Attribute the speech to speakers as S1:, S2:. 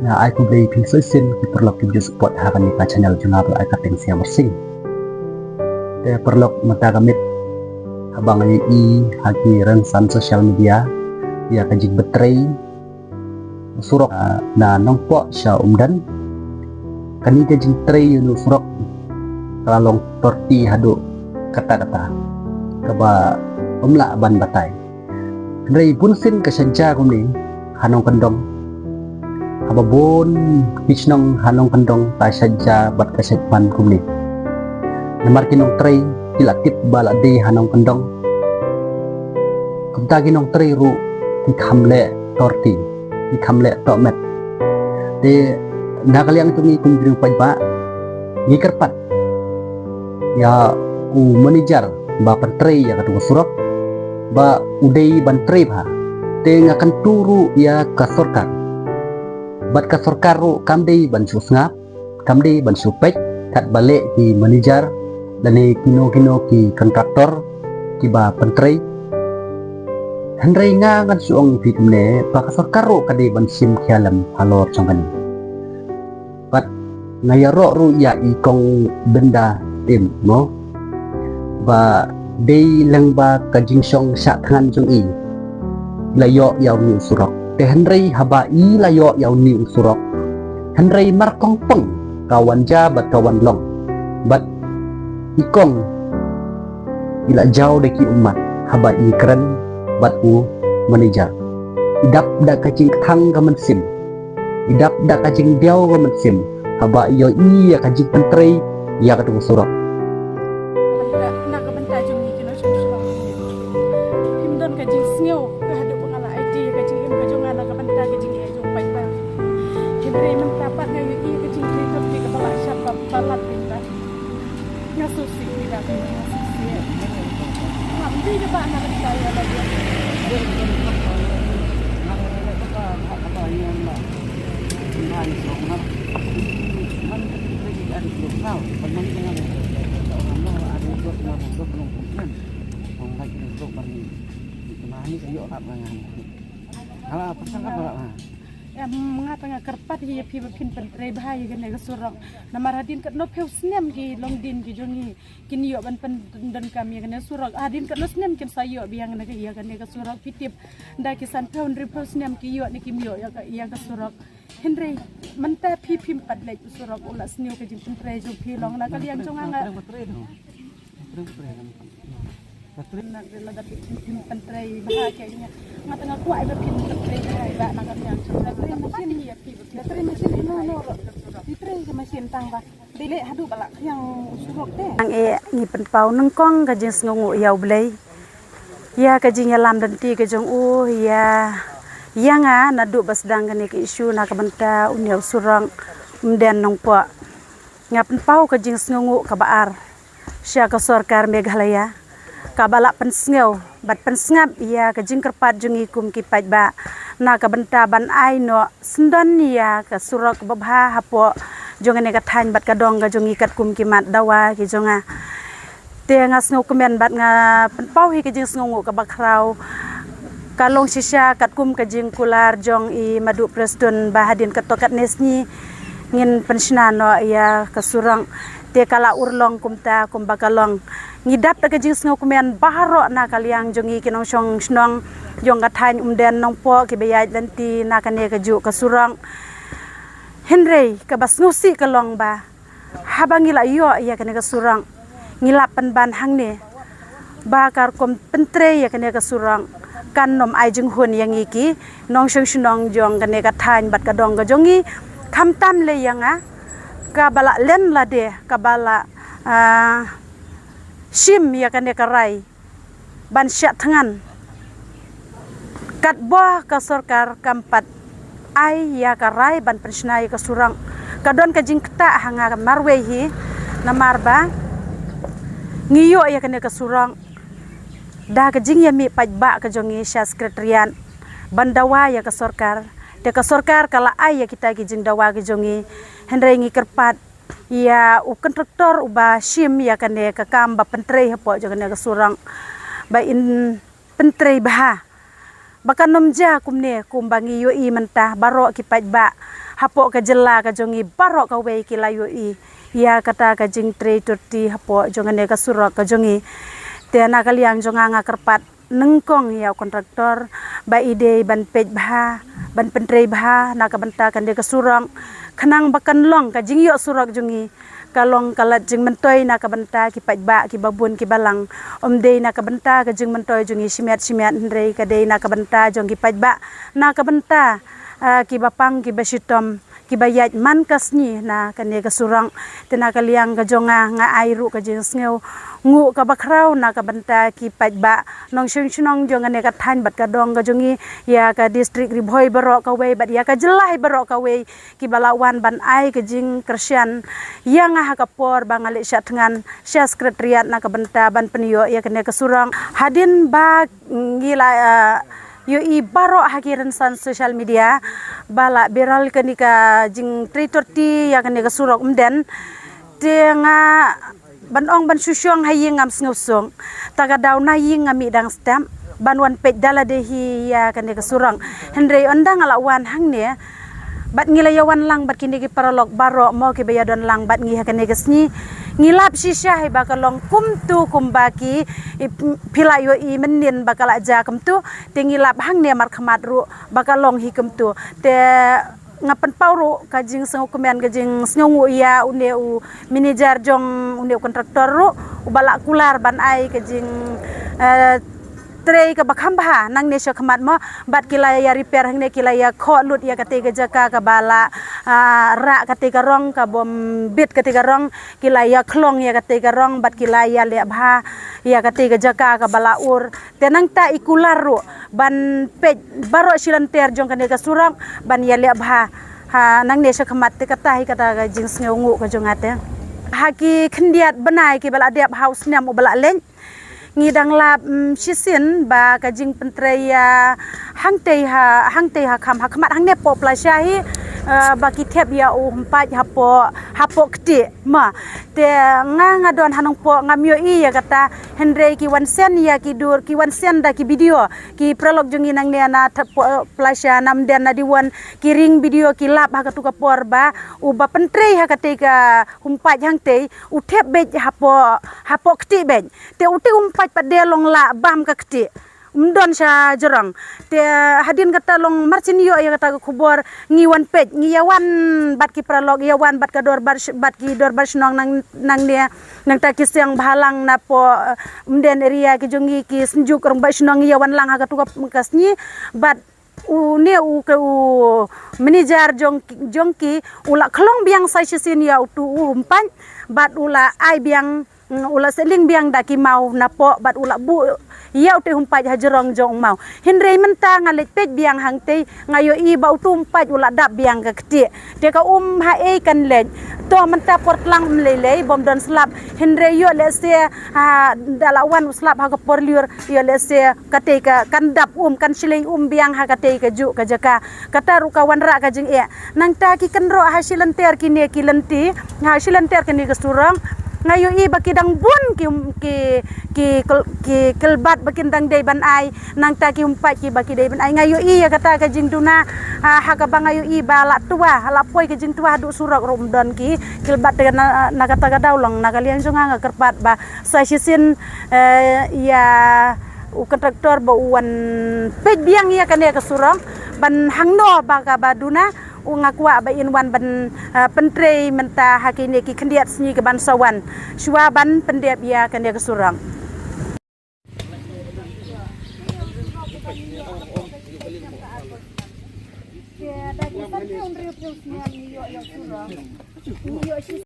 S1: na ai ku blei pin soi sin ki perlok ki ju support ha kan ni ka channel junga ai ka teng siang bersing te perlok mata kamit abang i haki rensan sosial media ya kajik betrei surok na nongpo sya umdan kani kajing trei yunu surok kalalong torti hadu kata-kata kaba umla ban batai rei pun sin kasanca kumni hanong kendong hababon pichnong hanong kendong ta saja bat kasetman kumni namar kinong trei kilakit balade hanong kendong kumta kinong trei ru ki khamle torti ki khamle tomet de nakaliang tungi kumbiru pajba ni kerpat ya u manager ba pentrei ya katu surok ba udai bantrei ba te ngakan turu ya kasorkar bat kasorkar ru kamdei ban susngap kamdei ban supek kat balik ki manager dan kino ki kontraktor ki ba pentrei Henry nga ngan suong fitne pa kasorkar ru kadi ban sim khialam halor chongani bat ngayaro ru ya ikong benda tim mo ba dei lang ba kajingsong sa tangan jong i layo yaw ni surok te Henry haba i layo yaw ni surok Henry markong peng kawan ja bat kawan long bat ikong ila jauh deki umat haba i keren bat u manager idap da kacing thang gaman sim idap da kacing diaw gaman sim haba iyo iya kajing pentrei ya katu surok
S2: nak benta jong ni kino shong shong himdon kajing sngew ka hadu pangala ID kajing him kajong ana ka benta kajing e jong pai pa himre man tapat ngayu i kajing kritot ki ka bala syapa balat benta ngasusi ni da ka ngasusi ngamdi ka ba na benta ya lagi mengatakan kerpat hiya pi pin pentrei bahaya kan ga surang namar hadin kat no peu snem ki long din ki jongi kin yo ban pen dan kami kan surang hadin kat no snem kin sayo biang na iya kan ga surang pitip nda ki san peu peu snem ki yo ni kim yo ya ka iya ga surang Henry menta pi pim pat lek surang ula sneu ka jin pentrei jo pi long na kalian jonga nga nak laga pin pentrei bahaya nya ngatanga kuai ba pin pentrei ba na kalian pentrei mesin ya pi pentrei mesin no pentrei mesin tang ba dile hadu bala yang surok te ang ni penpau nang kong ka jing ngungu yaw blei ya ka jing lam dan ti ka jong ya nga nadu basdang ka ni ka isu na ka banta unyaw surang mden nong po nga penpau ka jing ngungu ka baar sya ka sarkar Meghalaya kabala pensngew bat pensngap iya ka jingkerpat jungi kum ki pajba na ka benta ban ai no sendan ya ka surok babha hapo jongane ka than bat ka dong ka jungi kat kum ki mat dawa ki jonga te ngas ngo kemen bat nga penpau hi ka jing sngongu ka bakrau kalong sisya kat kum ka jing kular jong i madu presdon bahadin ka tokat nesni ngin pensiona no ya ka surang te kala urlong kumta kum bakalong ngidap ta kajing sngo kumen baharo na kaliang jongi kinong shong snong jong gathain umden nong po ki bayai lanti na kane kaju ka surang Henry ka basngusi ka long ba habangila yo ya kane ka surang ngilap ban hangne ba kar kom pentre ya kane ka surang kan nom ai jing hun yang iki nong shong snong jong kane ka thain bat ka dong ka jongi khamtam le yanga ka bala len la de ka bala Shim ya kan karai ban syak tangan kat boh ka sarkar kampat ai ya karai ban pensnai ka surang kadon ka jingkta hanga marwe hi namarba ngiyo ya kan ka surang da ka jing ya mi pajba ka jongi sya sekretariat bandawa ya ka sarkar de ka sarkar kala ai ya kita ki jing dawa ki jongi Henry ngi kerpat ya u kontraktor uba shim ya kane ka kamba pentrei hapo jagane ka surang ba in pentrei bah Baka nomja kumne kumbangi yo i mentah baro ki pajba hapo ka jela ka jongi barok ka wei ki layu i ya kata ka jing tre turti hapo jongane ka surak ka jongi te na kaliang jonga nga kerpat nengkong ya kontraktor ba ide ban pej bha ban pentrei bha na ka banta kan de ka surang khanang bakan long ka jing yo surak jongi kalong kalat jing mentoi na ka banta ki paj ba ki babun ki balang dei na ka banta ka jing mentoi jongi simet ndrei ka dei na ka banta jong ki paj ba na ka banta ki bapang ki basitom ki bayat man kasni na kane ka surang tena kaliang ka jonga nga airu ka jing sneu ngu ka bakrau na ka banta ki paj ba nong shunong jong ane ka than bat ka dong ka jongi ya ka district ribhoi barok ka wei bat ya ka jelai barok ka wei ki balawan ban ai ka jing kersian yang ha ka por bangale syat ngan sya sekretariat na ka banta ban penio ya kane ka surang hadin ba ngila yo i barok hakiran san social media bala viral kenika jing Twitter ti ya kenika surok umden tenga banong ban susyong haying ngam snusong taga daw na ying ngami dang stem banwan pej dala dehi ya kenika surang hendrei ondang alawan hang ne bat ngilayawan lang bat kiniki paralog barok mo ki bayadon lang bat ngi kenika sni ngilap sisya he bakalong kumtu kumbaki pilayo i menin bakal aja kumtu te ngilap hang ne mar khamat ru bakalong hi kumtu te ngapan pauru kajing sengu kemen kajing snungu ya une u manager jong une kontraktor ru balak kular ban ai kajing trei ka bakhamba nang ne sya khamat mo bat kilaya repair hang ne kilaya kho lut ya kate ga jaka ka bala ra kate ka rong ka bom bit kate ka rong kilaya khlong ya kate ka rong bat kilaya le bha ya kate ga jaka ka bala ur tenang ta ikular ru ban pej baro silanter jong kane ka surang ban ya le bha ha nang ne sya khamat te kata hi kata ga jing sngu ka jongate haki khndiat banai ki bala dep house nem u bala leng ngidang lap sisin ba kajing pentraya hangtei ha kham ha khamat hang ne po plasyahi baki thep ya umpat hapo kti ma te nga don hanong po ngamyo i ya kata hendrei ki wansen ya ki dur ki wansen da ki video ki prolog jungi nang ne na plasya nam den na diwan ki ring video ki lap ha katu ka por ba u ba pentrei ha katika umpat hangtei u thep bej hapo kti bej te uti umpat padelong la bam ka kti mdon sya jerang te hadin kata long marcin yo ya kata kubor ngiwan pej ngiyawan bat ki pralog yawan bat ka dor bat ki dor bar snong nang dia nang ta kisyang bhalang na po mden area ki jongi ki senjuk rong bat snong ngiyawan lang ha katu kasni bat une u manager jongki ula khlong biang sai sisin ya utu umpan bat ula ai biang ula seling biang daki mau napo bat ula bu ya uti humpai hajerong jong mau hendrei menta ngalet pej biang hangtei ngayo i bau tumpai ula dap biang ka kti de ka ha e kan len to menta portlang mlelei bom don slap hendrei yo le se dalawan slap ha ka porliur yo le se kate ka kan dap kan siling biang ha kate ka ju ka jaka kata ru kawan ra ka jing e nang ta ki kan ro ha silanter ki ne ki lenti ha silanter ki ni ka surang ngayo i bakidang bun ki kelbat bakindang day ban ai nang ta ki humpat ki baki day ban ai ngayo i ya kata ka jing duna ha ka bang ngayo i bala tua lapoi ka jing tua du surak rom don ki kelbat dengan na kata ka daulong na kalian jonga nga kerpat ba sa sisin ya u kontraktor ba uwan pej biang ya kan ya ka surang ban hangno ba ka baduna ngakwa ba inwan ban pentrei menta hakine ki khendiat sni ke ban sawan shwa ban pendep ya kan dia kesurang ya